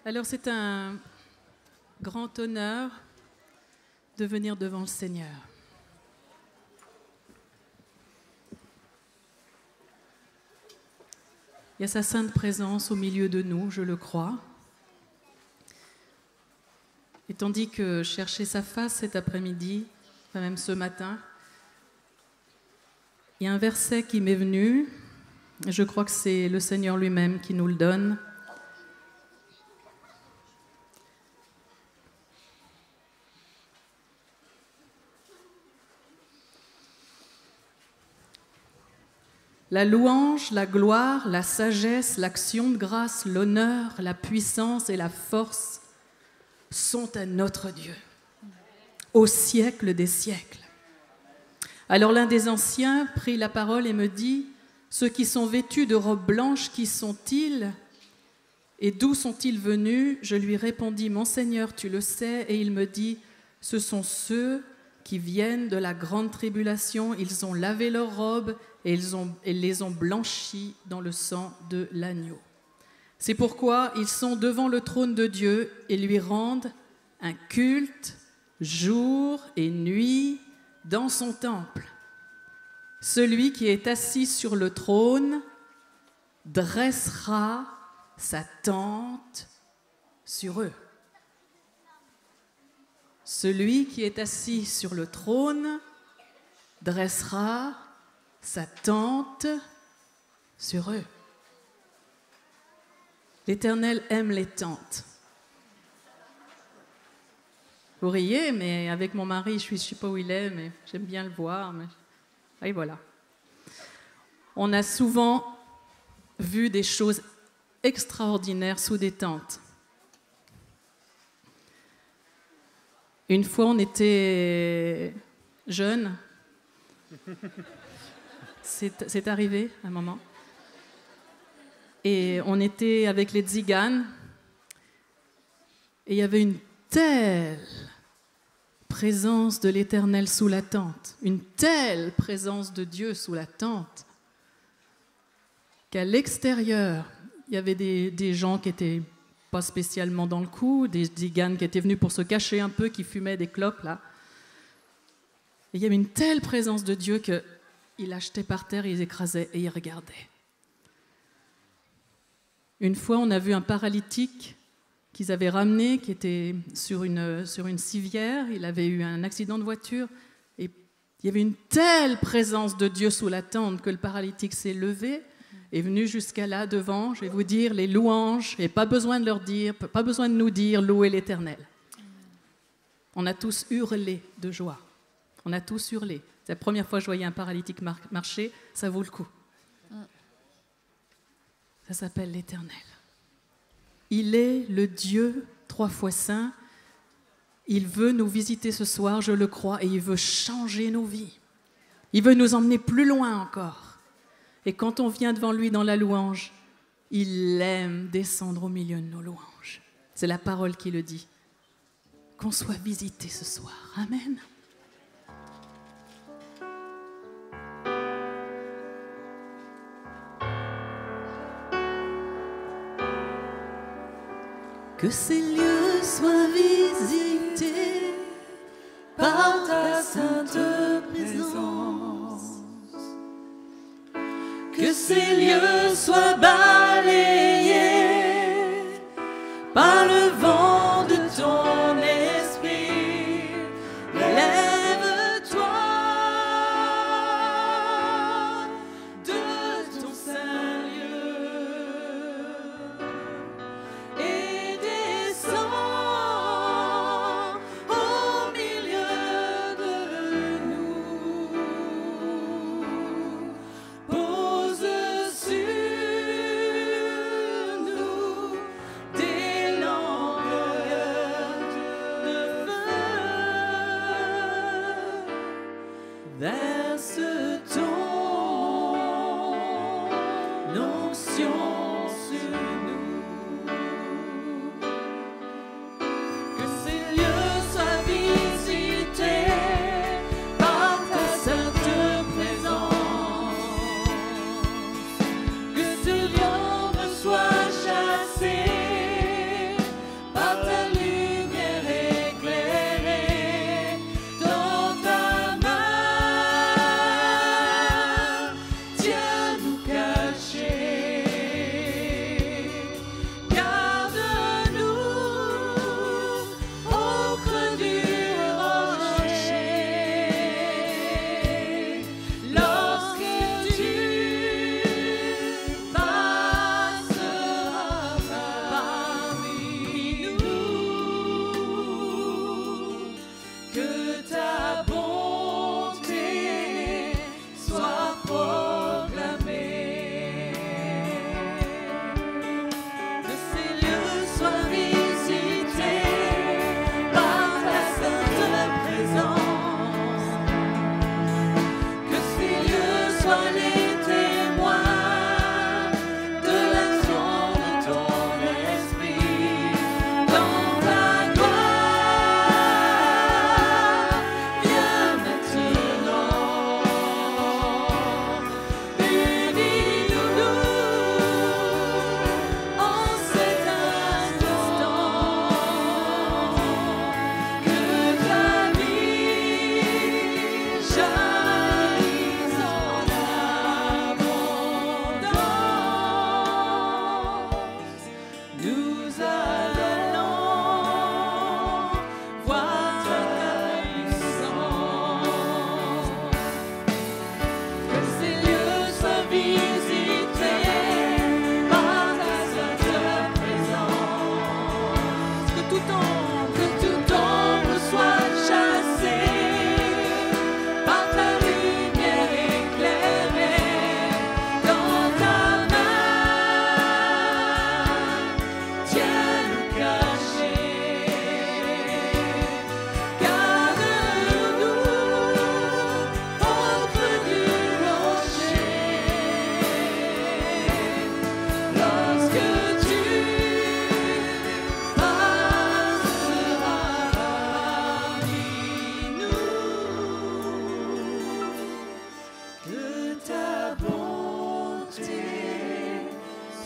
Alors c'est un grand honneur de venir devant le Seigneur. Il y a sa sainte présence au milieu de nous, je le crois. Et tandis que je cherchais sa face cet après-midi, enfin même ce matin, il y a un verset qui m'est venu, et je crois que c'est le Seigneur lui-même qui nous le donne. La louange, la gloire, la sagesse, l'action de grâce, l'honneur, la puissance et la force sont à notre Dieu, au siècle des siècles. Alors l'un des anciens prit la parole et me dit, « Ceux qui sont vêtus de robes blanches, qui sont-ils et d'où sont-ils venus ?» Je lui répondis, « Mon Seigneur, tu le sais. » Et il me dit, « Ce sont ceux qui viennent de la grande tribulation. Ils ont lavé leurs robes et ils les ont blanchis dans le sang de l'agneau. C'est pourquoi ils sont devant le trône de Dieu et lui rendent un culte jour et nuit dans son temple. Celui qui est assis sur le trône dressera sa tente sur eux. Celui qui est assis sur le trône dressera sa tente sur eux. L'Éternel aime les tentes. Vous riez, mais avec mon mari, je ne sais pas où il est, mais j'aime bien le voir. Et voilà. On a souvent vu des choses extraordinaires sous des tentes. Une fois, on était jeunes. C'est arrivé un moment. Et on était avec les tziganes. Et il y avait une telle présence de l'Éternel sous la tente, une telle présence de Dieu sous la tente, qu'à l'extérieur, il y avait des gens qui n'étaient pas spécialement dans le coup, des tziganes qui étaient venus pour se cacher un peu, qui fumaient des clopes, là. Et il y avait une telle présence de Dieu qu'ils l'achetaient par terre, ils écrasaient et ils regardaient. Une fois, on a vu un paralytique qu'ils avaient ramené, qui était sur une civière. Il avait eu un accident de voiture. Et il y avait une telle présence de Dieu sous la tente que le paralytique s'est levé, est venu jusqu'à là devant. Je vais vous dire les louanges, et pas besoin de nous dire louer l'Éternel. On a tous hurlé de joie. On a tous hurlé. C'est la première fois que je voyais un paralytique marcher, ça vaut le coup. Ça s'appelle l'Éternel. Il est le Dieu 3 fois saint. Il veut nous visiter ce soir, je le crois, et il veut changer nos vies. Il veut nous emmener plus loin encore. Et quand on vient devant lui dans la louange, il aime descendre au milieu de nos louanges. C'est la parole qui le dit. Qu'on soit visité ce soir. Amen. Que ces lieux soient visités par ta sainte présence. Que ces lieux soient balayés par le vent de ton esprit. Lève-toi de ton saint lieu et descends au milieu de nous. Pose sur nous des langueurs de feu. Verse ton onction sur nous. Que ces lieux soient visités par ta sainte présence. Que ce liombre soit chassé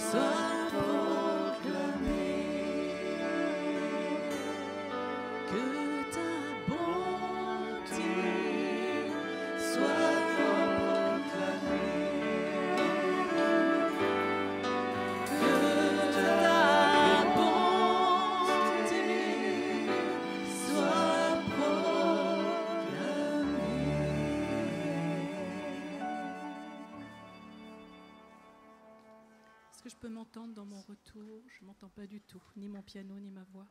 soit proclamé. Que ta bonté soit proclamée. Que ta bonté soit proclamée. Est-ce que je peux m'entendre dans mon retour? Je ne m'entends pas du tout, ni mon piano, ni ma voix.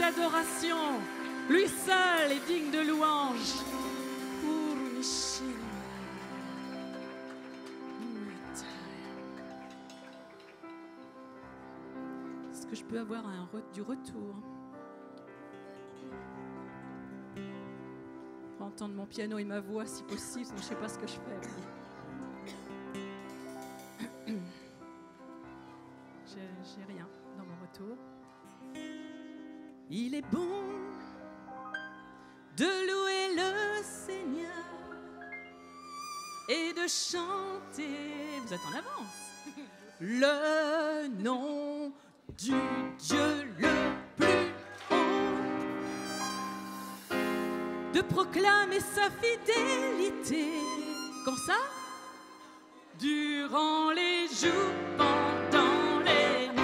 d'adoration. Lui seul est digne de louange. Est-ce que je peux avoir du retour? entendre mon piano et ma voix si possible, sinon je ne sais pas ce que je fais. J'ai rien dans mon retour. Il est bon de louer le Seigneur et de chanter, vous êtes en avance, le nom du Dieu le plus haut, de proclamer sa fidélité, comme ça, durant les jours, pendant les nuits.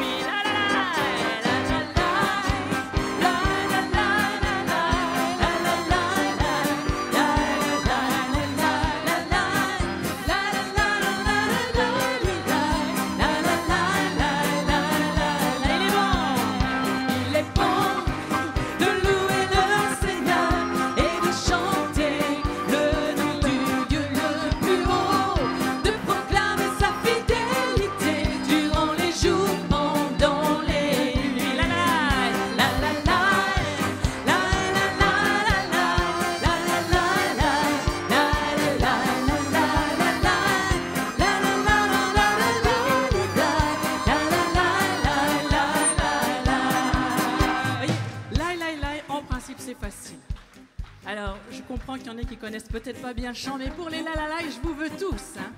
Qui connaissent peut-être pas bien le chant, mais pour les la la la, je vous veux tous. Hein.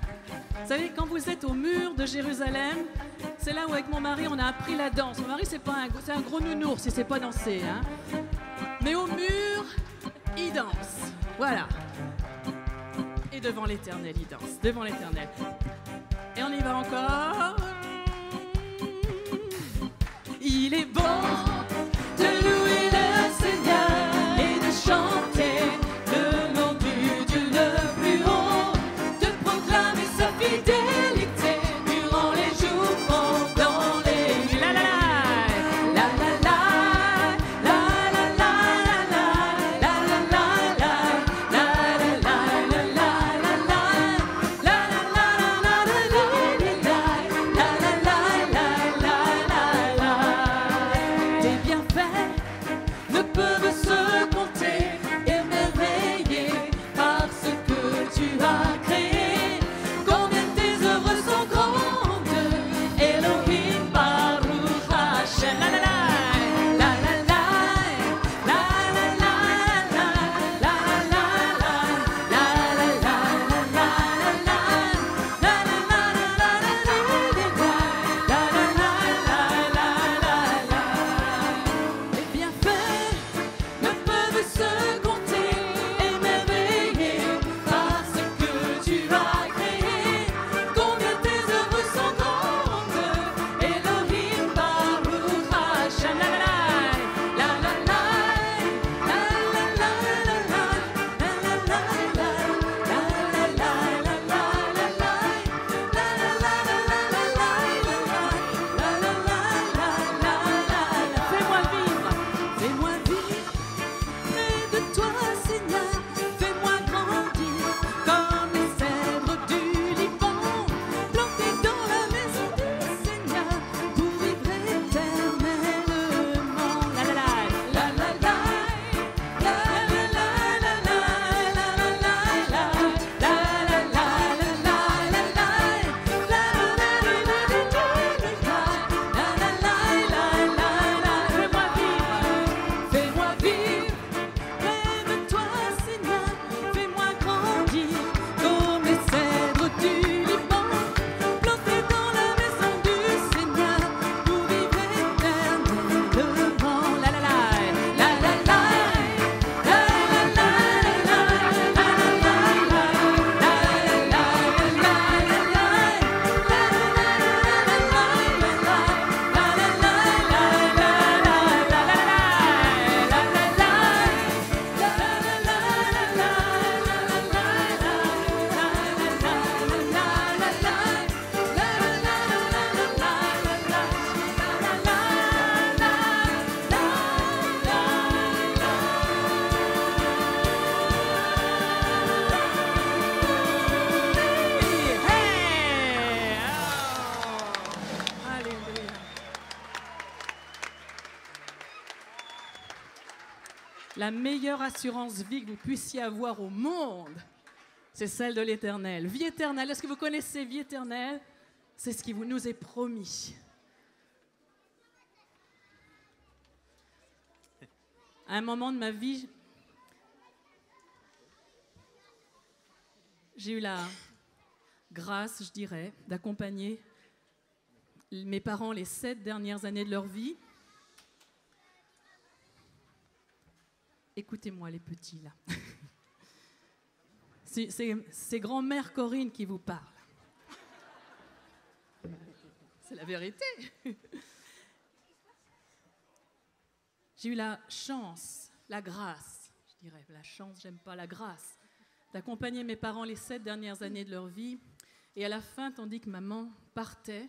Vous savez, quand vous êtes au mur de Jérusalem, c'est là où avec mon mari on a appris la danse. Mon mari c'est un gros nounours, il sait pas danser. Hein. Mais au mur, il danse. Voilà. Et devant l'Éternel, il danse. Devant l'Éternel. Et on y va encore. Il est bon de louer le Seigneur et de chanter. Fidélité durant les jours, pendant les nuits. La la la, la la la, la la la, la la la, la la la, la la la. La meilleure assurance vie que vous puissiez avoir au monde, c'est celle de l'Éternel. Vie éternelle, est-ce que vous connaissez vie éternelle? C'est ce qui nous est promis. À un moment de ma vie, j'ai eu la grâce, je dirais, d'accompagner mes parents les 7 dernières années de leur vie. Écoutez-moi les petits là. C'est grand-mère Corinne qui vous parle. C'est la vérité. J'ai eu la chance, la grâce, je dirais, la chance, j'aime pas la grâce, d'accompagner mes parents les 7 dernières années de leur vie. Et à la fin, tandis que maman partait,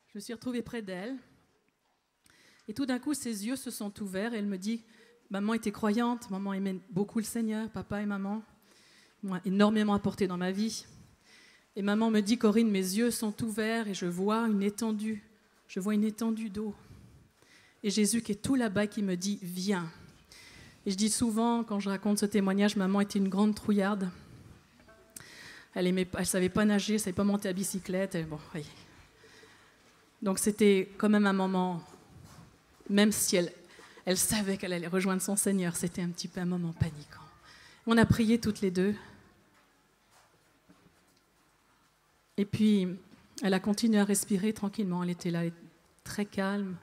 je me suis retrouvée près d'elle. Et tout d'un coup, ses yeux se sont ouverts et elle me dit, maman était croyante, maman aimait beaucoup le Seigneur, papa et maman m'ont énormément apporté dans ma vie. Et maman me dit, Corinne, mes yeux sont ouverts et je vois une étendue d'eau. Et Jésus qui est tout là-bas qui me dit, viens. Et je dis souvent, quand je raconte ce témoignage, maman était une grande trouillarde. Elle ne savait pas nager, elle ne savait pas monter à bicyclette. Et bon, oui. Donc c'était quand même un moment, même si elle savait qu'elle allait rejoindre son Seigneur, c'était un petit peu un moment paniquant. On a prié toutes les deux. Et puis, elle a continué à respirer tranquillement. Elle était là, très calme.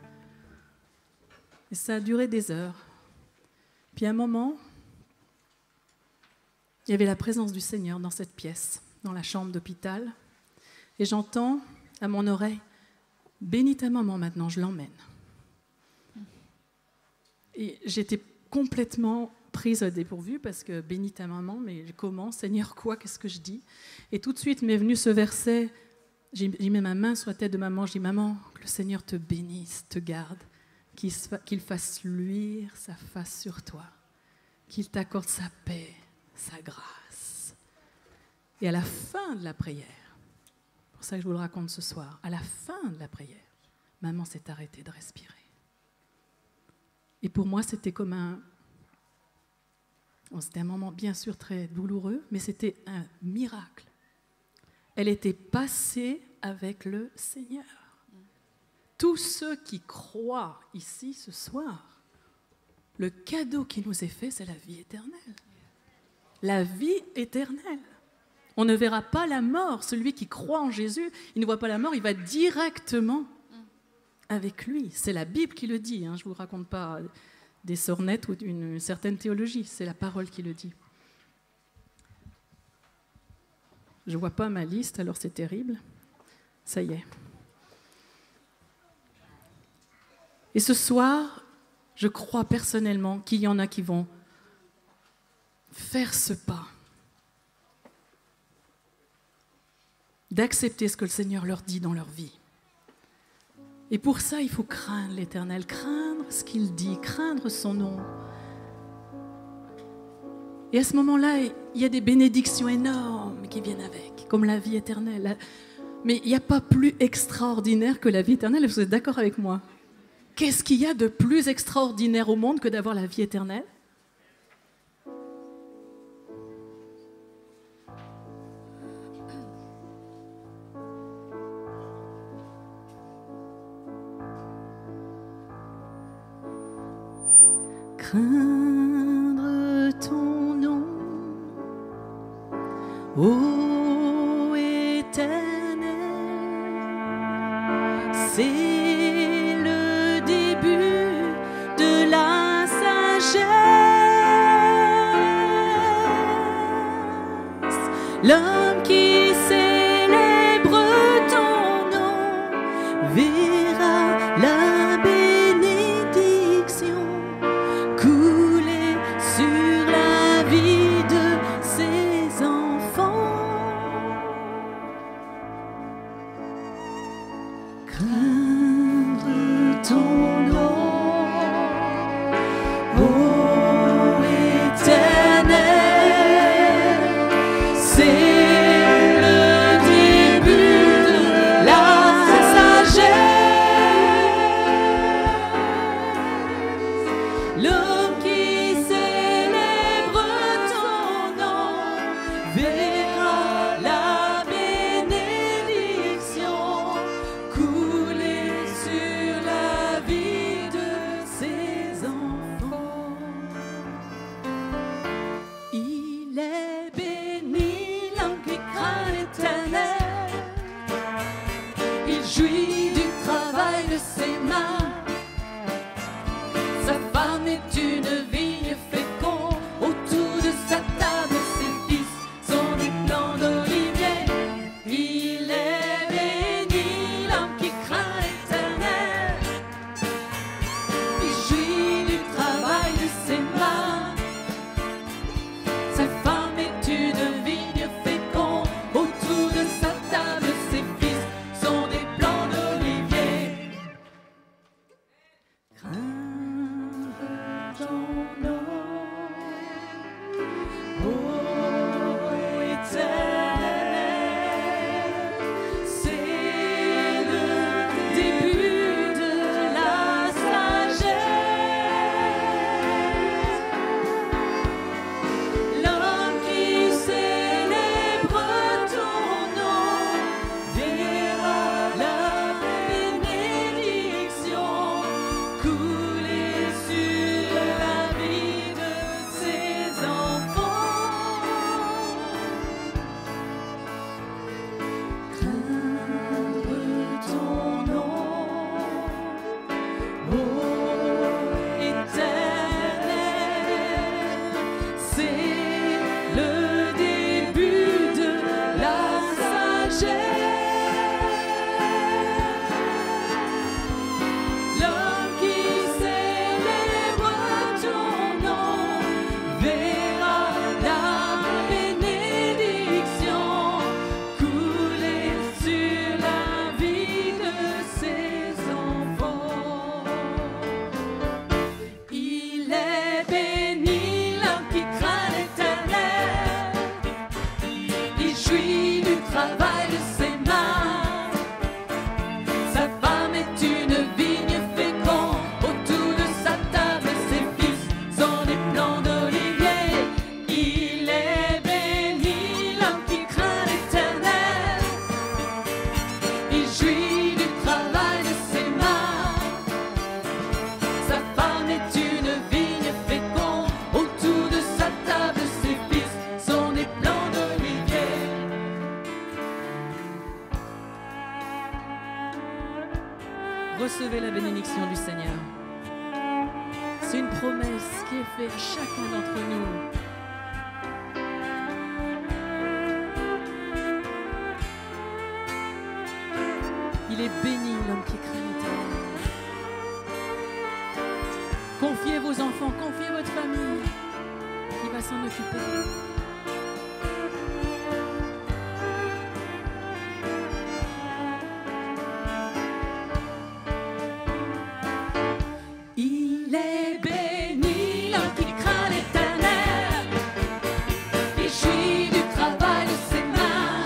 Et ça a duré des heures. Puis à un moment, il y avait la présence du Seigneur dans cette pièce, dans la chambre d'hôpital. Et j'entends à mon oreille, « Bénis ta maman maintenant, je l'emmène. » Et j'étais complètement prise au dépourvu parce que « Bénis ta maman », mais comment, Seigneur, quoi, qu'est-ce que je dis? Et tout de suite m'est venu ce verset, j'ai mis ma main sur la tête de maman, je dis « Maman, que le Seigneur te bénisse, te garde. » Qu'il fasse luire sa face sur toi, qu'il t'accorde sa paix, sa grâce. Et à la fin de la prière, c'est pour ça que je vous le raconte ce soir, à la fin de la prière, maman s'est arrêtée de respirer. Et pour moi, c'était comme c'était un moment bien sûr très douloureux, mais c'était un miracle. Elle était passée avec le Seigneur. Tous ceux qui croient ici ce soir, le cadeau qui nous est fait, c'est la vie éternelle. La vie éternelle. On ne verra pas la mort. Celui qui croit en Jésus, il ne voit pas la mort, il va directement avec lui. C'est la Bible qui le dit. Je ne vous raconte pas des sornettes ou d'une certaine théologie. C'est la parole qui le dit. Je ne vois pas ma liste, alors c'est terrible. Ça y est. Et ce soir, je crois personnellement qu'il y en a qui vont faire ce pas, d'accepter ce que le Seigneur leur dit dans leur vie. Et pour ça, il faut craindre l'Éternel, craindre ce qu'il dit, craindre son nom. Et à ce moment-là, il y a des bénédictions énormes qui viennent avec, comme la vie éternelle. Mais il n'y a pas plus extraordinaire que la vie éternelle, vous êtes d'accord avec moi ? Qu'est-ce qu'il y a de plus extraordinaire au monde que d'avoir la vie éternelle? Craindre ton nom, ô Éternel, c'est l'homme qui célèbre ton nom verra la bénédiction couler sur la vie de ses enfants. Craindre ton nom, ô Éternel, ton nom, ô Éternel. C'est le début de la sagesse. L'homme qui célèbre ton nom verra la bénédiction couler sur la vie de ses enfants. Craindre ton nom, ô Éternel, c'est le début de la sagesse. L'homme qui célèbre ton nom verra la bénédiction couler sur la vie de ses enfants. Il est béni l'homme qui craint l'Éternel. Il jouit du travail de ses mains. Sa femme est une vigne féconde, autour de sa table ses fils sont des plants d'olivier. Il est béni l'homme qui craint l'Éternel. Il jouit du travail de ses mains. Sa femme est une vigne féconde, autour de sa table ses fils sont des plants d'olivier. Recevez la bénédiction du Seigneur. C'est une promesse qui est faite à chacun d'entre nous. Il est béni l'homme qui craint l'Éternel. Confiez vos enfants, confiez votre famille. Il va s'en occuper. Il est béni l'homme qui craint l'Éternel. Il jouit du travail de ses mains.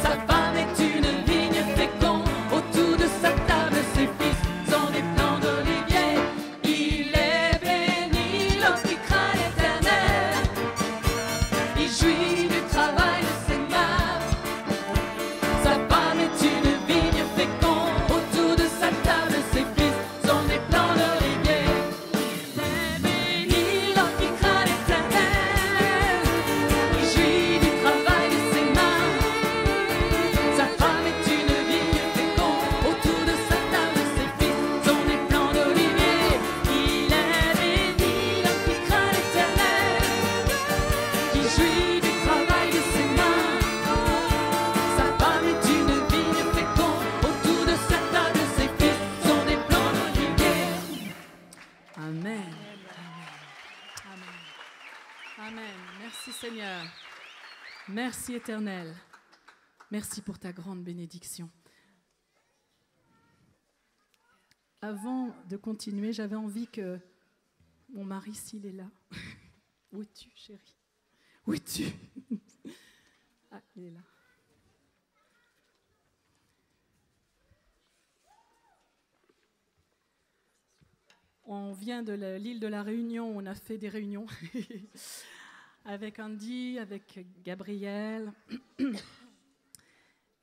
Sa femme est une vigne féconde, autour de sa table ses fils sont des plants d'olivier. Il est béni l'homme qui craint l'Éternel. Il jouit du travail de ses mains. Sa femme est une vigne féconde, autour de sa table ses fils sont des plants d'olivier. Il est béni l'homme qui craint l'Éternel. Il jouit du travail de ses mains. Sa femme est une vigne féconde, autour de sa table ses fils sont des plants d'olivier. Il est béni l'homme qui craint l'Éternel. Il jouit du travail de ses mains. Sa femme est une vigne féconde, autour de sa table ses fils sont des plants d'olivier. Amen. Amen. Amen. Merci Seigneur. Merci Éternel. Merci pour ta grande bénédiction. Avant de continuer, j'avais envie que mon mari, s'il est là. Où es-tu, chérie? Où es-tu? Ah, il est là. On vient de l'île de la Réunion, on a fait des réunions avec Andy, avec Gabriel.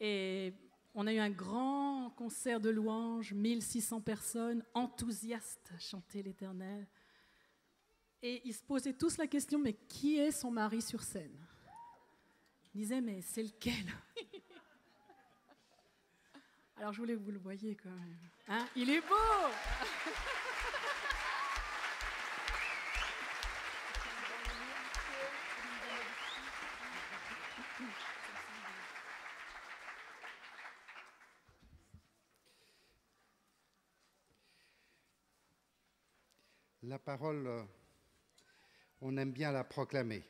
Et on a eu un grand concert de louanges, 1600 personnes enthousiastes à chanter l'Éternel. Et ils se posaient tous la question, mais qui est son mari sur scène? Ils disaient, mais c'est lequel? Alors je voulais que vous le voyiez quand même. Hein? Il est beau! La parole, on aime bien la proclamer.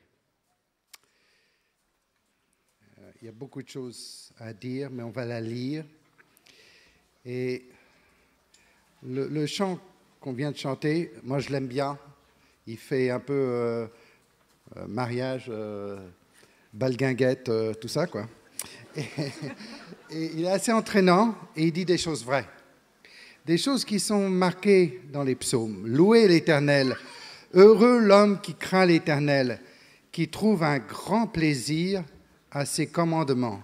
Il y a beaucoup de choses à dire, mais on va la lire. Et le chant qu'on vient de chanter, moi je l'aime bien. Il fait un peu mariage, balguinguette, tout ça, quoi. Et il est assez entraînant et il dit des choses vraies. Des choses qui sont marquées dans les psaumes. Louez l'Éternel. Heureux l'homme qui craint l'Éternel, qui trouve un grand plaisir à ses commandements.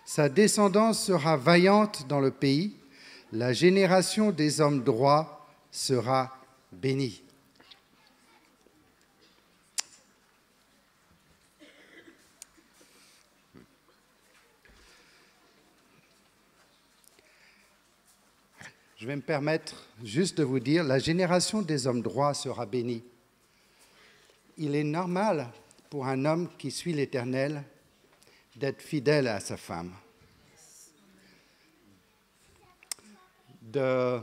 Sa descendance sera vaillante dans le pays. La génération des hommes droits sera bénie. Je vais me permettre juste de vous dire, la génération des hommes droits sera bénie. Il est normal pour un homme qui suit l'Éternel d'être fidèle à sa femme, de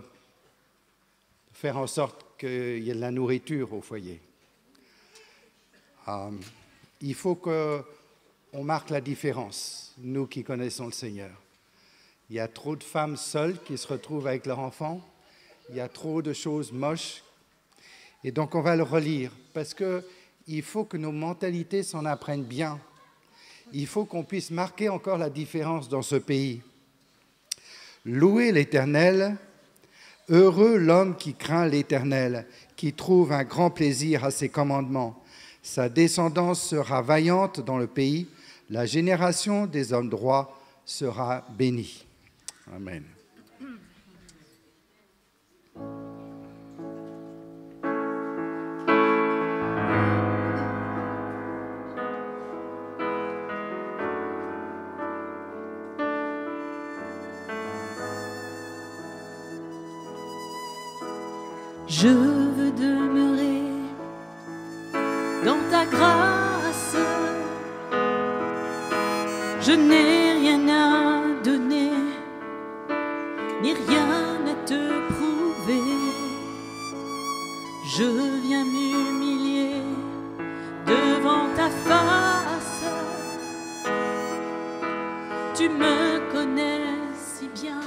faire en sorte qu'il y ait de la nourriture au foyer. Il faut qu'on marque la différence, nous qui connaissons le Seigneur. Il y a trop de femmes seules qui se retrouvent avec leurs enfants. Il y a trop de choses moches. Et donc, on va le relire parce qu'il faut que nos mentalités s'en apprennent bien. Il faut qu'on puisse marquer encore la différence dans ce pays. Louez l'Éternel. Heureux l'homme qui craint l'Éternel, qui trouve un grand plaisir à ses commandements. Sa descendance sera vaillante dans le pays. La génération des hommes droits sera bénie. Amen. Je veux demeurer dans ta grâce. Je n'ai rien à donner, ni rien à te prouver. Je viens m'humilier devant ta face. Tu me connais si bien,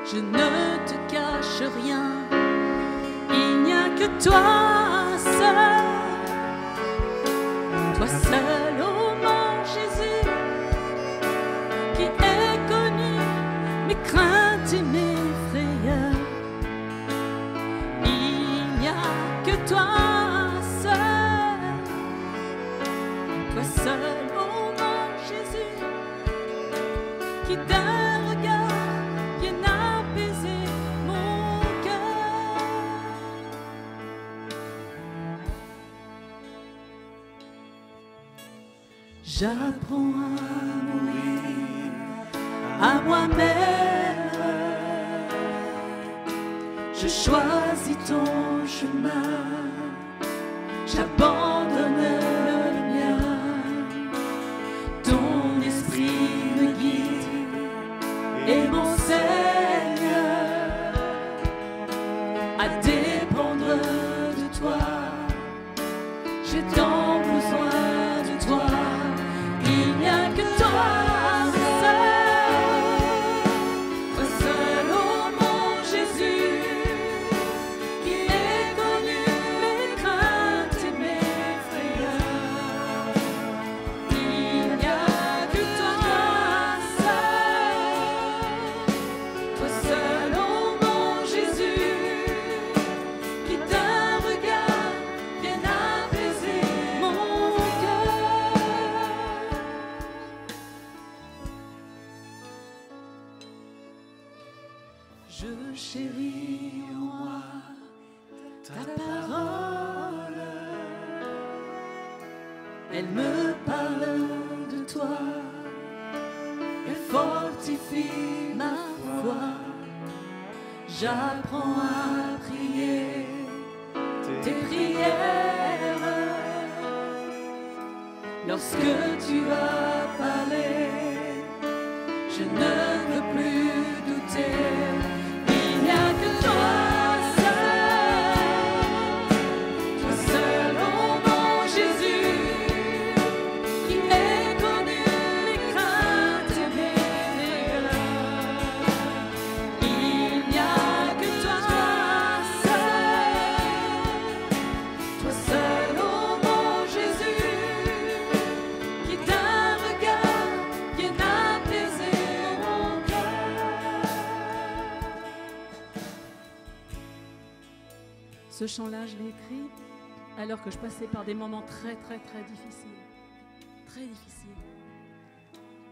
je ne te cache rien. Il n'y a que toi seul, ô mon Jésus, qui est connu mes craintes et mes frayeurs. Il n'y a que toi seul, ô mon Jésus, qui d'un regard vient apaiser mon cœur. J'apprends à mourir à moi-même. Je choisis ton chemin, j'abandonne le mien. Ton esprit me guide et m'enseigne à dépendre de toi. J'ai tant besoin de toi. Il n'y a que toi seul, ô mon Jésus, qui est connu mes craintes et mes frayeurs. Il n'y a que toi seul, ô mon Jésus, qui d'un regard vient apaiser mon cœur. Je chéris en moi ta parole. Elle me parle de toi et fortifie ma foi. J'apprends à prier tes prières. Lorsque tu as parlé, je ne veux plus douter. Il n'y a que toi seul, ô mon Jésus, qui est connu mes craintes et mes frayeurs. Il n'y a que toi Ce chant-là, je l'ai écrit alors que je passais par des moments très, très, très difficiles. Très difficiles.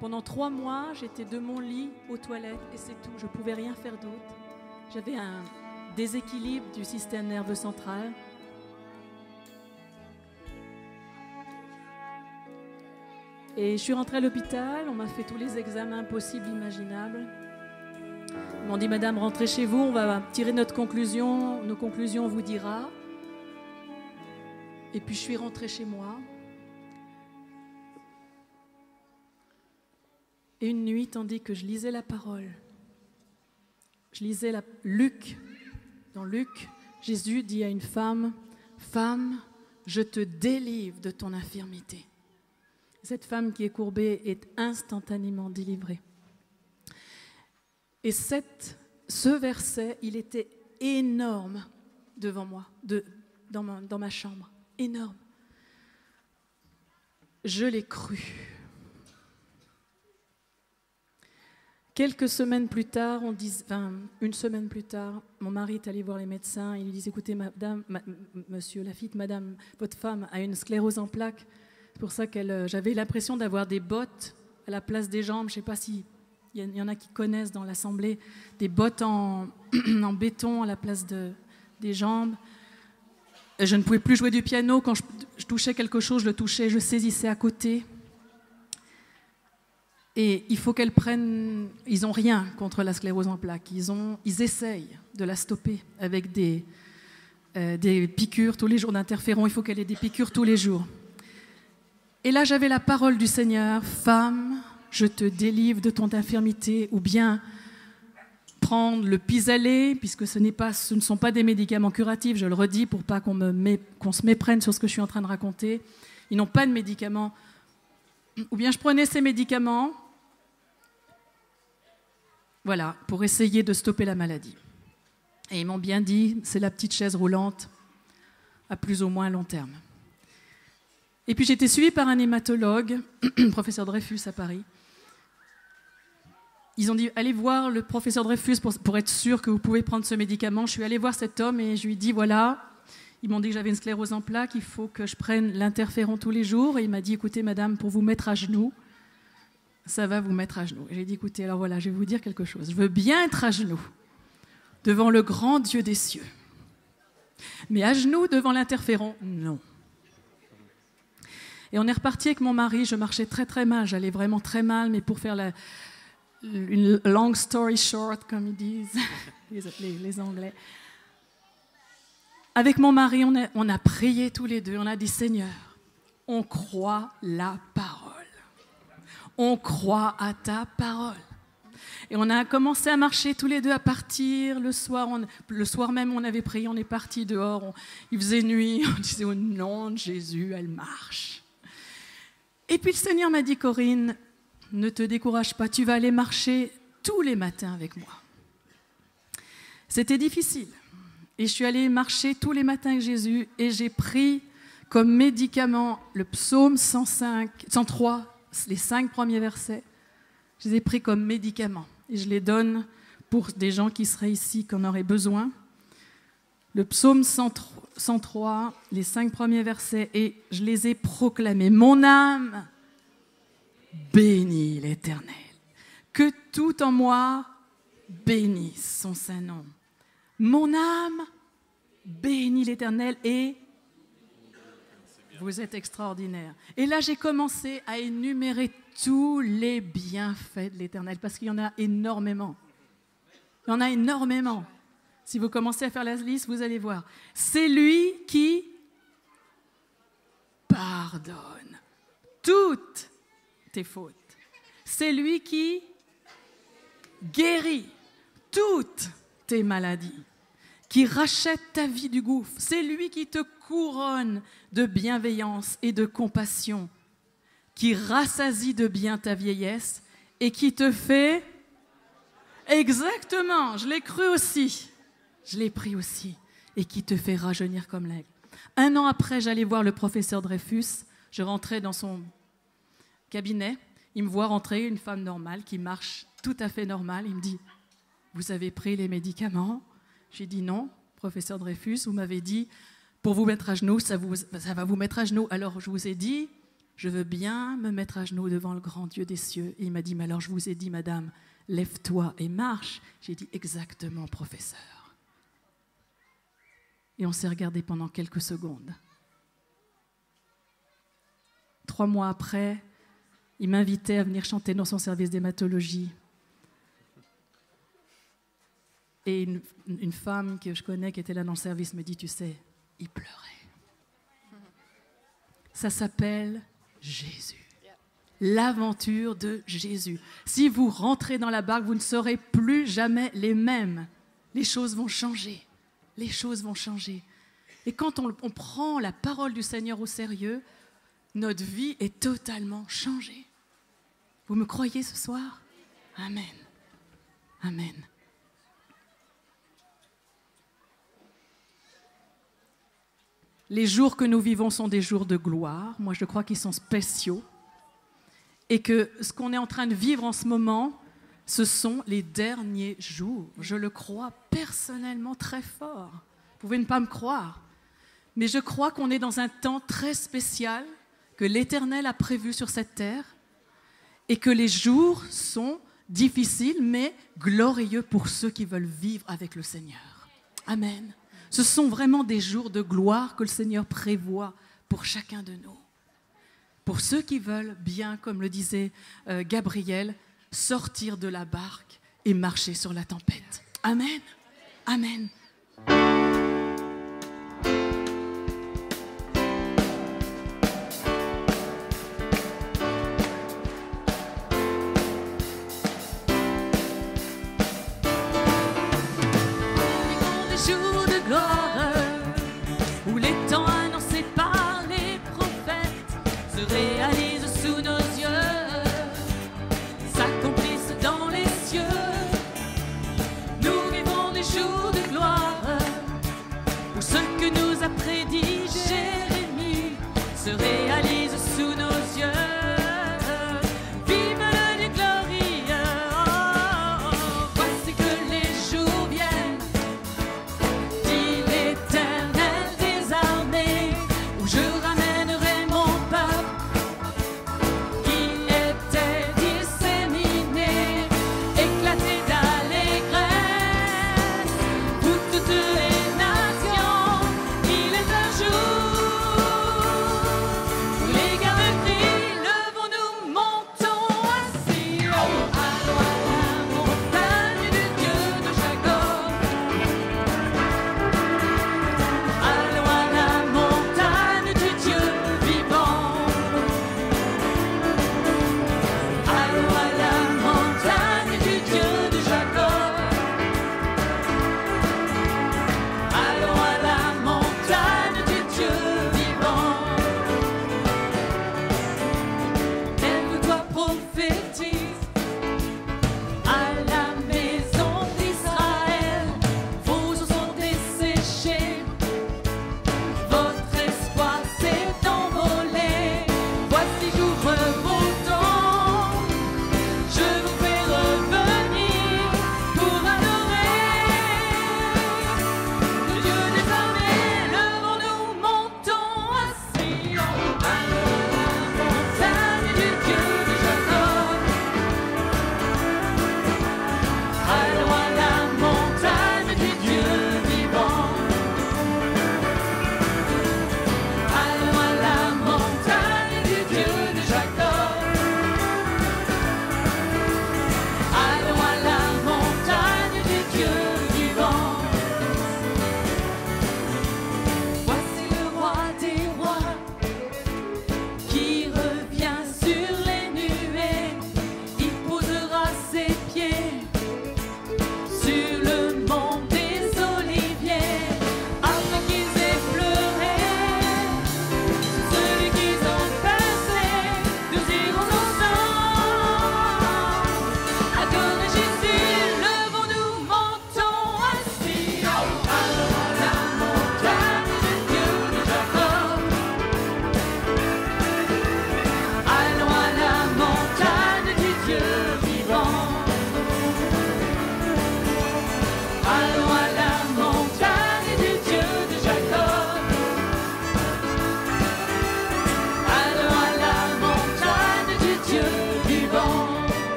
Pendant 3 mois, j'étais de mon lit aux toilettes et c'est tout. Je ne pouvais rien faire d'autre. J'avais un déséquilibre du système nerveux central. Et je suis rentrée à l'hôpital, on m'a fait tous les examens possibles, imaginables. Ils m'ont dit, madame, rentrez chez vous, on va tirer notre conclusion, nos conclusions, on vous dira. Et puis je suis rentrée chez moi. Et une nuit, tandis que je lisais la parole, je lisais Luc. Dans Luc, Jésus dit à une femme, « Femme, je te délivre de ton infirmité. » Cette femme qui est courbée est instantanément délivrée. Et ce verset, il était énorme devant moi, dans ma chambre. Énorme. Je l'ai cru. Quelques semaines plus tard, une semaine plus tard, mon mari est allé voir les médecins. Il lui dit, écoutez, madame, monsieur Lafitte, madame, votre femme a une sclérose en plaques. C'est pour ça que j'avais l'impression d'avoir des bottes à la place des jambes. Je ne sais pas s'il y en a qui connaissent dans l'assemblée, des bottes en béton à la place des jambes. Je ne pouvais plus jouer du piano. Quand je touchais quelque chose, je le touchais, je saisissais à côté. Et il faut qu'elles prennent... Ils n'ont rien contre la sclérose en plaques. Ils essayent de la stopper avec des piqûres tous les jours d'interféron. Il faut qu'elle ait des piqûres tous les jours. Et là, j'avais la parole du Seigneur. « Femme, je te délivre de ton infirmité. » Ou bien prendre le pis-aller, puisque ce ne sont pas des médicaments curatifs, je le redis, pour pas qu'on se méprenne sur ce que je suis en train de raconter. Ils n'ont pas de médicaments. Ou bien je prenais ces médicaments, voilà, pour essayer de stopper la maladie. Et ils m'ont bien dit, c'est la petite chaise roulante à plus ou moins long terme. Et puis j'ai été suivie par un hématologue, professeur Dreyfus à Paris. Ils ont dit, allez voir le professeur Dreyfus pour être sûr que vous pouvez prendre ce médicament. Je suis allée voir cet homme et je lui ai dit, voilà, ils m'ont dit que j'avais une sclérose en plaques, il faut que je prenne l'interféron tous les jours. Et il m'a dit, écoutez, madame, pour vous mettre à genoux, ça va vous mettre à genoux. Et j'ai dit, écoutez, alors voilà, je vais vous dire quelque chose. Je veux bien être à genoux devant le grand Dieu des cieux. Mais à genoux devant l'interféron, non. Et on est reparti avec mon mari, je marchais très très mal, j'allais vraiment très mal, mais pour faire une long story short, comme ils disent les Anglais. Avec mon mari, on a prié tous les deux, on a dit, Seigneur, on croit la parole. On croit à ta parole. Et on a commencé à marcher tous les deux, à partir le soir. Le soir même, on avait prié, on est parti dehors. Il faisait nuit, on disait, au nom de Jésus, elle marche. Et puis le Seigneur m'a dit, Corinne, ne te décourage pas, tu vas aller marcher tous les matins avec moi. C'était difficile. Et je suis allée marcher tous les matins avec Jésus et j'ai pris comme médicament le psaume 103, les 5 premiers versets. Je les ai pris comme médicament et je les donne pour des gens qui seraient ici, qui en auraient besoin. Le psaume 103, les 5 premiers versets, et je les ai proclamés. Mon âme bénit l'Éternel. Que tout en moi bénisse son saint nom. Mon âme bénit l'Éternel et vous êtes extraordinaire. Et là, j'ai commencé à énumérer tous les bienfaits de l'Éternel parce qu'il y en a énormément. Il y en a énormément. Si vous commencez à faire la liste, vous allez voir. C'est lui qui pardonne toutes tes fautes. C'est lui qui guérit toutes tes maladies, qui rachète ta vie du gouffre. C'est lui qui te couronne de bienveillance et de compassion, qui rassasie de bien ta vieillesse et qui te fait... Exactement, je l'ai cru aussi. Je l'ai pris aussi, et qui te fait rajeunir comme l'aigle. 1 an après, j'allais voir le professeur Dreyfus. Je rentrais dans son cabinet. Il me voit rentrer, une femme normale qui marche tout à fait normale. Il me dit, vous avez pris les médicaments ? J'ai dit non. professeur Dreyfus, vous m'avez dit, pour vous mettre à genoux, ça va vous mettre à genoux. Alors je vous ai dit, je veux bien me mettre à genoux devant le grand Dieu des cieux. Et il m'a dit, mais alors je vous ai dit, madame, lève-toi et marche. J'ai dit, exactement, professeur. Et on s'est regardé pendant quelques secondes. 3 mois après, il m'invitait à venir chanter dans son service d'hématologie. Et une femme que je connais qui était là dans le service me dit, tu sais, il pleurait. Ça s'appelle Jésus. L'aventure de Jésus. Si vous rentrez dans la barque, vous ne serez plus jamais les mêmes. Les choses vont changer. Les choses vont changer. Et quand on prend la parole du Seigneur au sérieux, notre vie est totalement changée. Vous me croyez ce soir? Amen. Amen. Les jours que nous vivons sont des jours de gloire. Moi, je crois qu'ils sont spéciaux. Et que ce qu'on est en train de vivre en ce moment, ce sont les derniers jours. Je le crois personnellement très fort. Vous pouvez ne pas me croire. Mais je crois qu'on est dans un temps très spécial que l'Éternel a prévu sur cette terre et que les jours sont difficiles mais glorieux pour ceux qui veulent vivre avec le Seigneur. Amen. Ce sont vraiment des jours de gloire que le Seigneur prévoit pour chacun de nous. Pour ceux qui veulent bien, comme le disait Gabriel, sortir de la barque et marcher sur la tempête. Amen. Amen.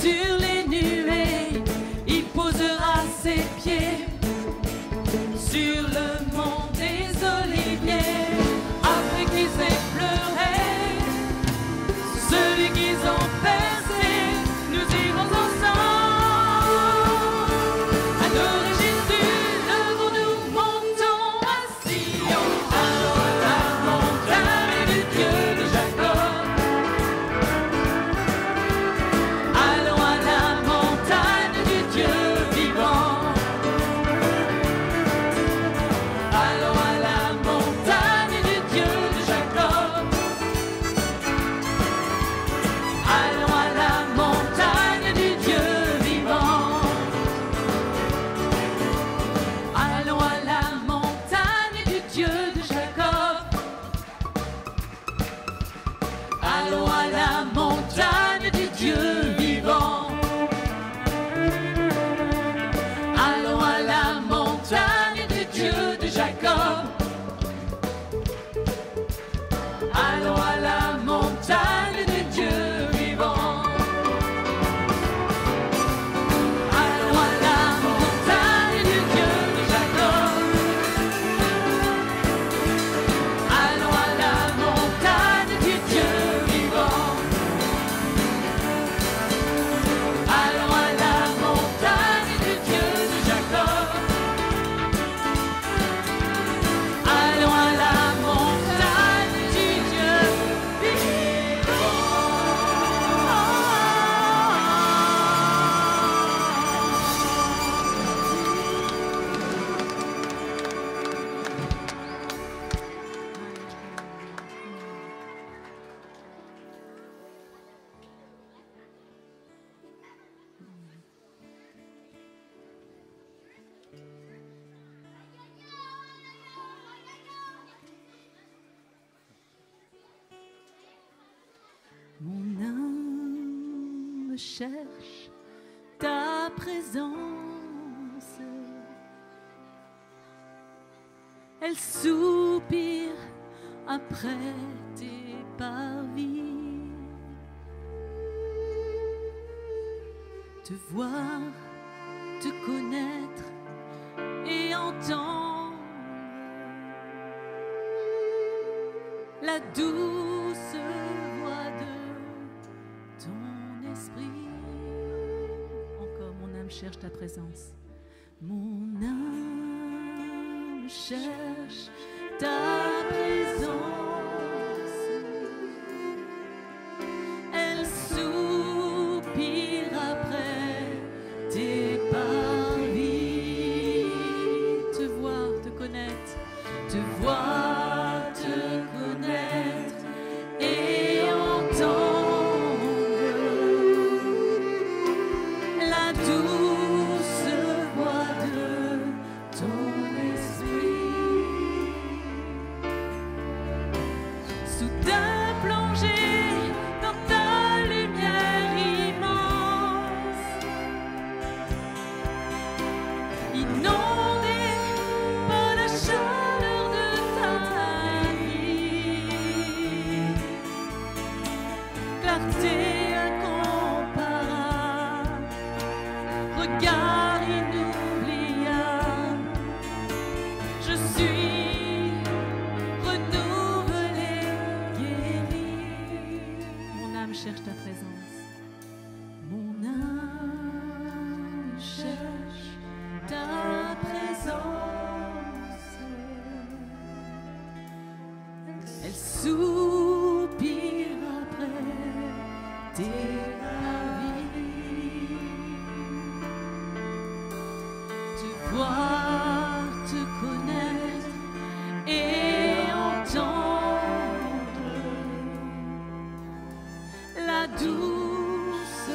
Sur les nuées, il posera ses pieds. Sur le mont des Oliviers, après qu'ils aient pleuré, celui qu'ils ont percé, nous irons ensemble. Adorer Jésus, le jour nous montons à Sion. Allons à la montagne du Dieu de Jacob. Allons à la montagne du Dieu vivant. Allons à la montagne du Dieu de Jacob. Allons à la montagne du Dieu vivant. Allons à la montagne du Dieu de Jacob. Allons à la montagne du Dieu vivant. Allons à la montagne du Dieu de Jacob. Allons à la montagne du Dieu vivant. Allons à la montagne du Dieu de Jacob. Allons à la montagne du Dieu vivant. Allons à la montagne du Dieu de Jacob. Allons à la montagne du Dieu Mon âme cherche ta présence. Elle soupire après tes parvis. Te voir, te connaître et entendre la douce voix de ton esprit. Encore, mon âme cherche ta présence. Mon âme cherche ta présence. Elle soupire après tes parvis. Te voir, te connaître, te voir, te connaître et entendre la douce voix de ton esprit. Soudain plongé dans ta lumière immense, inondé par la chaleur de ta vie, clarté incomparable, regard inoubliable, je suis renouvelé, guéri. Mon âme cherche ta présence. Mon âme cherche ta présence. Elle soupire après tes parvis. Te voir, te connaître et entendre la douce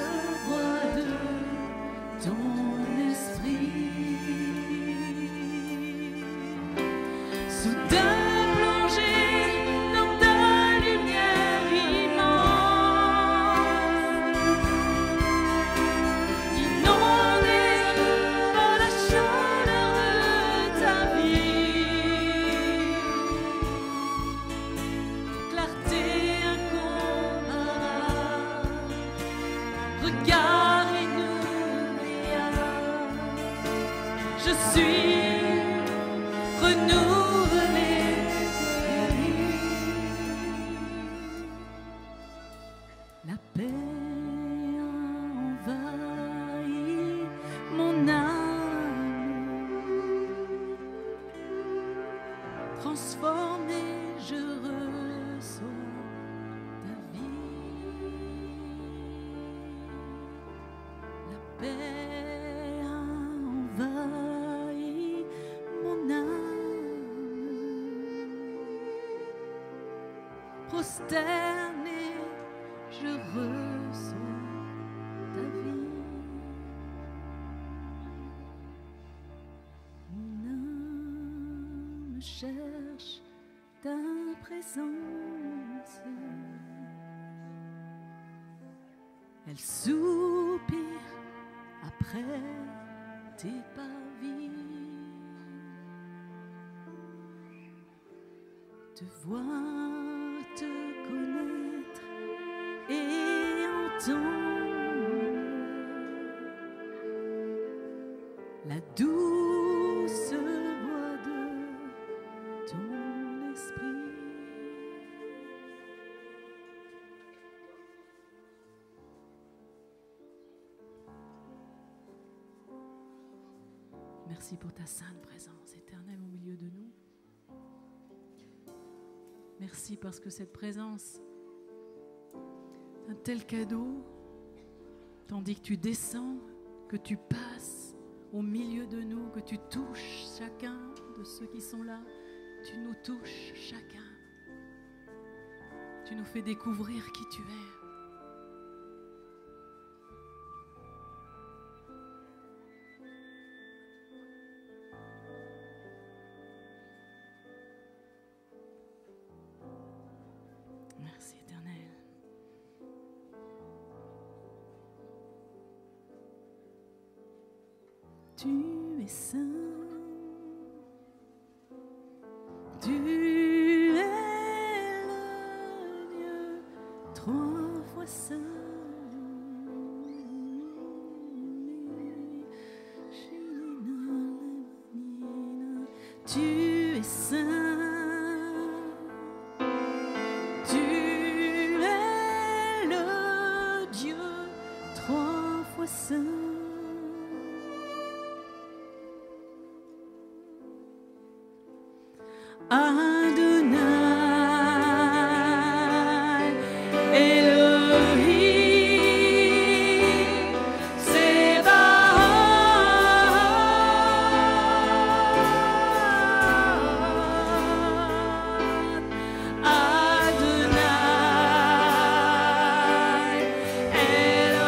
voix de ton esprit. Soudain plongé dans ta lumière immense, inondé par la chaleur de ta vie, clarté incomparable, suis renouvelé. La paix envahit mon âme, transformé, je reçois ta vie. La paix envahit mon âme, prosterné, je reçois ta vie. Mon âme cherche ta présence. Elle soupire après tes parvis. Te voir, te connaître et entendre la douce voix de ton esprit. Merci pour ta sainte présence éternelle au milieu de nous. Merci parce que cette présence est un tel cadeau, tandis que tu descends, que tu passes au milieu de nous, que tu touches chacun de ceux qui sont là. Tu nous touches chacun. Tu nous fais découvrir qui tu es. Merci Éternel. Tu es saint. Tu es le Dieu trois fois saint. Tu es saint. Tu es le Dieu trois fois saint. Adonai, Elohim, Sebaot. Adonai, Elohim,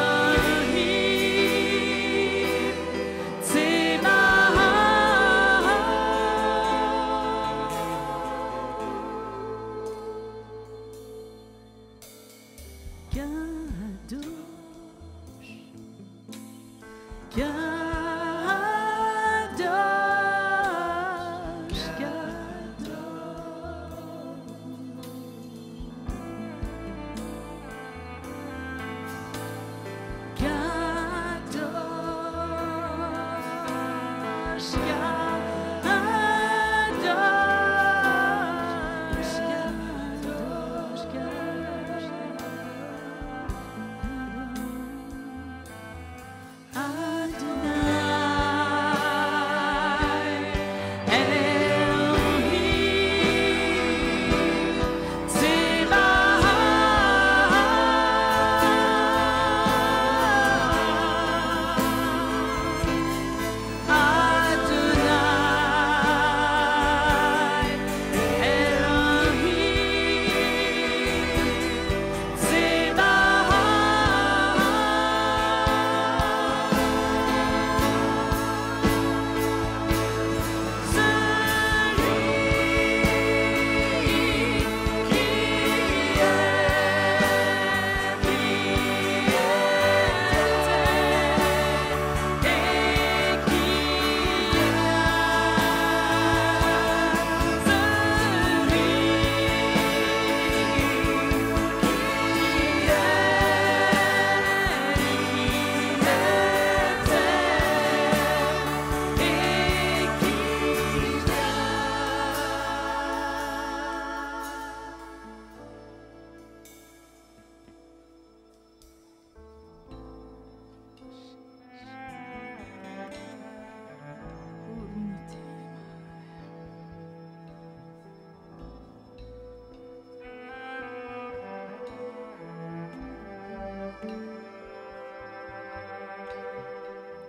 Adonai.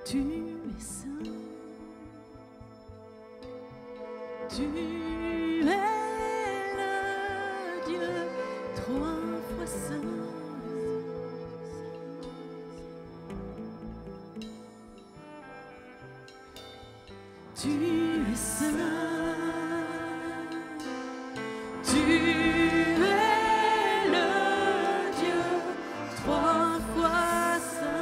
Tu es saint, tu es le Dieu trois fois saint. Tu es saint, tu es le Dieu trois fois saint.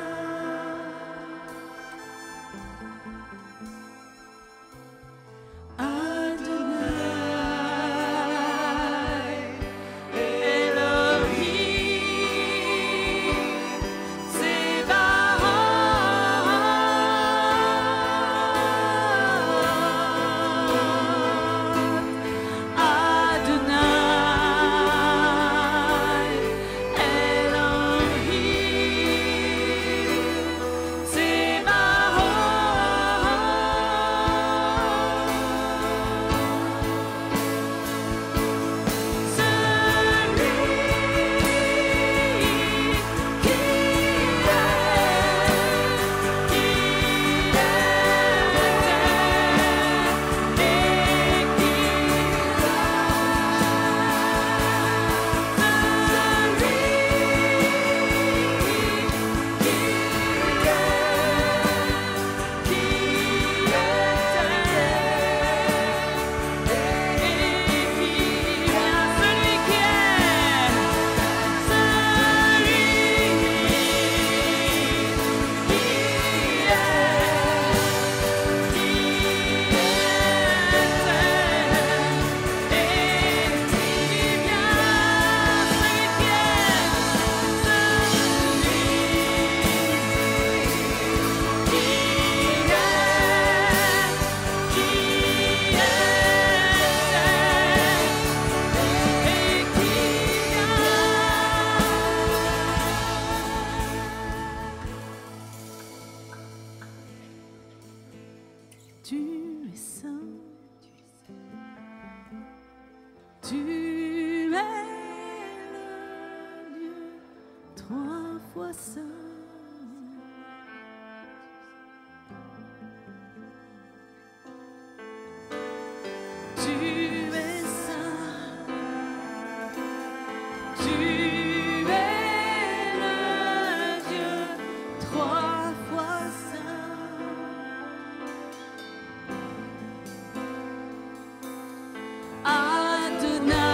Adonai,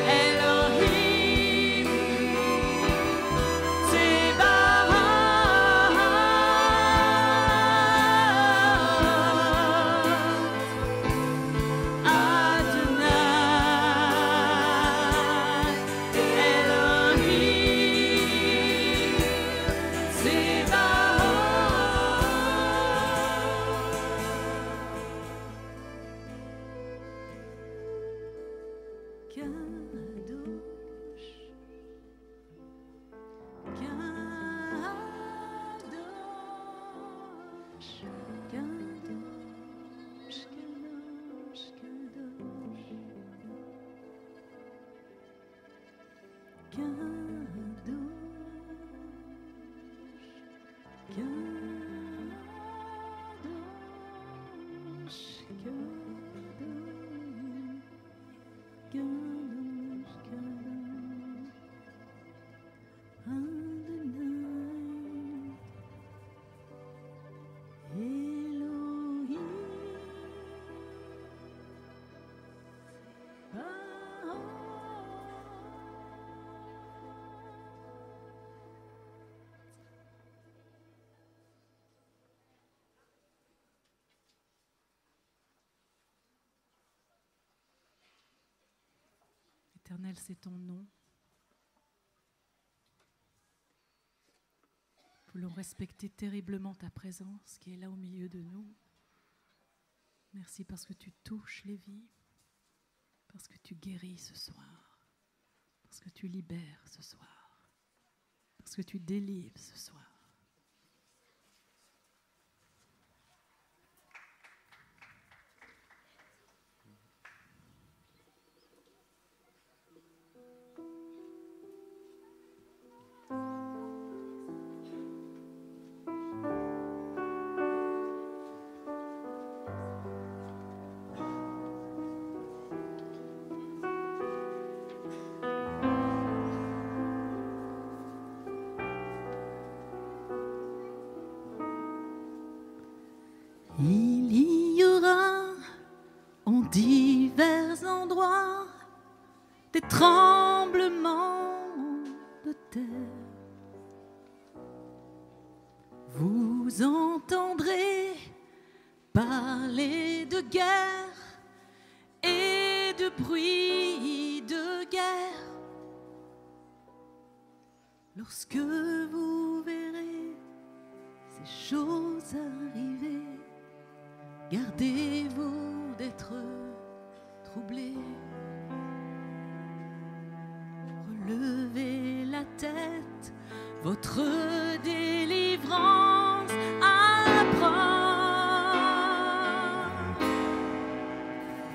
Elohim, Éternel, c'est ton nom. Nous voulons respecter terriblement ta présence qui est là au milieu de nous. Merci parce que tu touches les vies, parce que tu guéris ce soir, parce que tu libères ce soir, parce que tu délivres ce soir. endroits des tremblements de terre. Vous entendrez parler de guerre et de bruit de guerre. Lorsque vous verrez ces choses arriver, gardez-vous d'être troublés. Relevez la tête, votre délivrance apprend.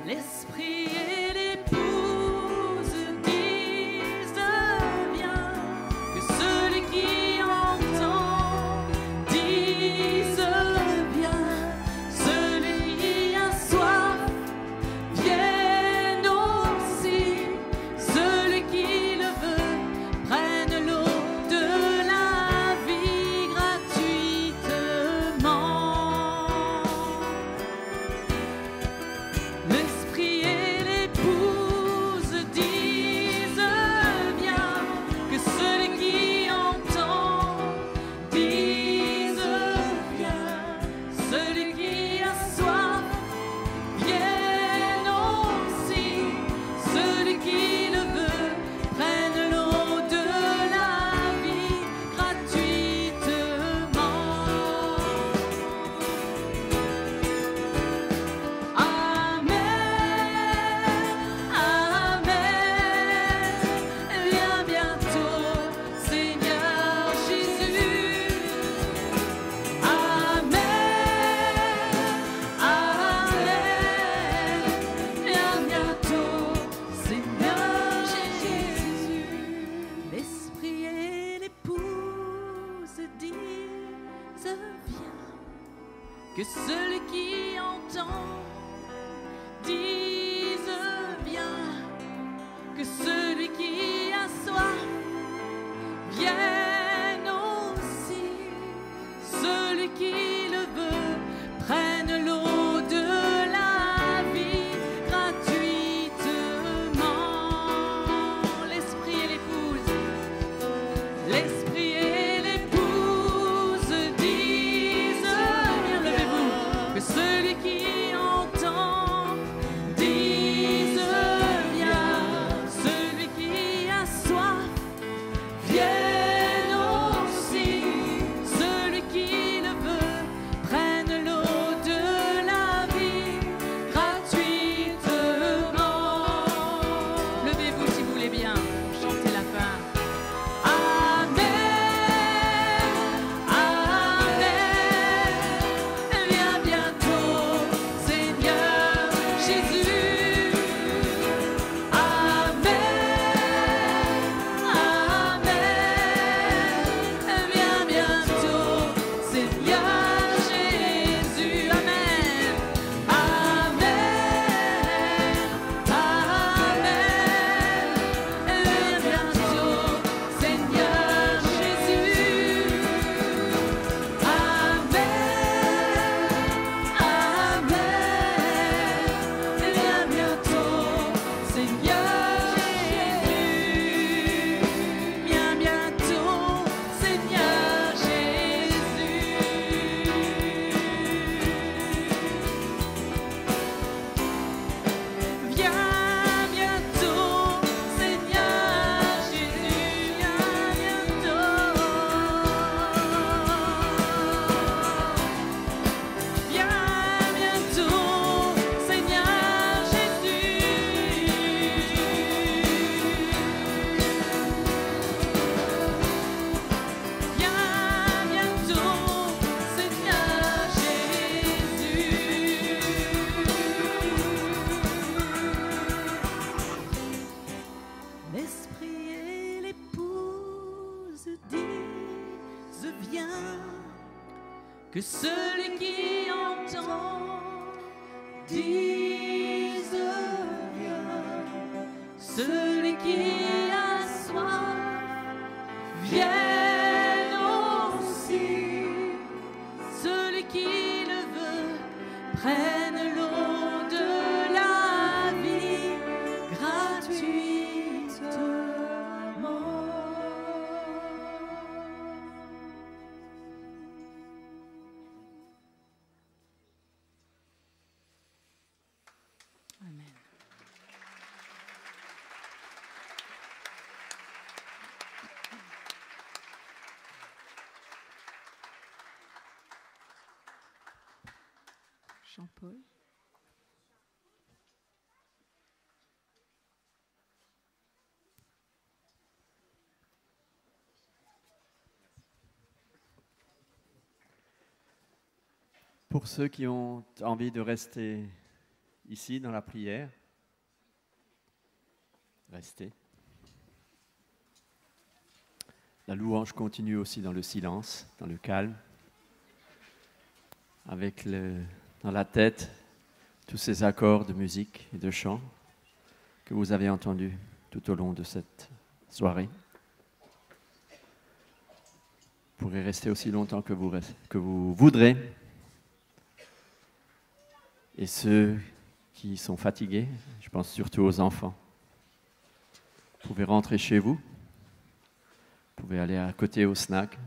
L'esprit et l'épouse disent bien, que celui qui entend dise bien, celui qui a soif vienne aussi, celui qui le veut prenne l'eau de la vie gratuitement. L'esprit et l'épouse disent bien, que celui qui entend dise bien, celui qui a soif vienne aussi, celui qui le veut prenne l'eau de la vie gratuitement. Amen, Amen, viens bientôt, Seigneur Jésus. Amen, Amen, viens bientôt, Seigneur Jésus. L'esprit et l'épouse disent bien, que celui qui entend dise bien, que celui qui a soif vienne aussi, celui qui le veut prenne l'eau de la vie gratuitement. L'esprit et l'épouse, l'esprit et l'épouse disent bien, levez-vous, que celui qui entend dise bien, celui qui a soif vienne aussi, celui qui le veut prenne l'eau de la vie gratuitement. Levez-vous si vous voulez bien, chantez la fin. Amen, Amen, viens bientôt, Seigneur Jésus. Amen, Amen, viens bientôt, Seigneur Jésus. Amen, Amen, Amen, viens bientôt, Seigneur Jésus. Amen, Amen, viens bientôt, Seigneur Jésus. Viens bientôt, Seigneur Jésus. Viens bientôt, Seigneur Jésus. Viens bientôt. Viens bientôt, Seigneur Jésus. Viens bientôt, Seigneur Jésus. L'esprit et l'épouse disent bien, que celui qui entend dise bien, celui qui a soif vienne aussi, celui qui le veut prenne l'eau de la vie Jean-Paul. Pour ceux qui ont envie de rester ici dans la prière, restez. La louange continue aussi dans le silence, dans le calme, avec dans la tête tous ces accords de musique et de chant que vous avez entendus tout au long de cette soirée. Vous pourrez rester aussi longtemps que vous voudrez. Et ceux qui sont fatigués, je pense surtout aux enfants, vous pouvez rentrer chez vous, vous pouvez aller à côté au snack,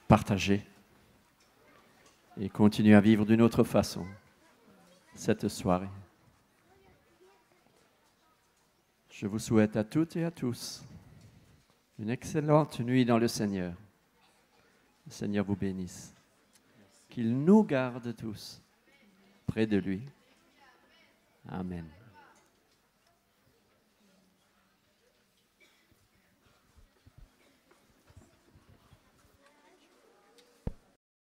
partager et continuer à vivre d'une autre façon cette soirée. Je vous souhaite à toutes et à tous une excellente nuit dans le Seigneur. Le Seigneur vous bénisse. Qu'il nous garde tous près de lui. Amen.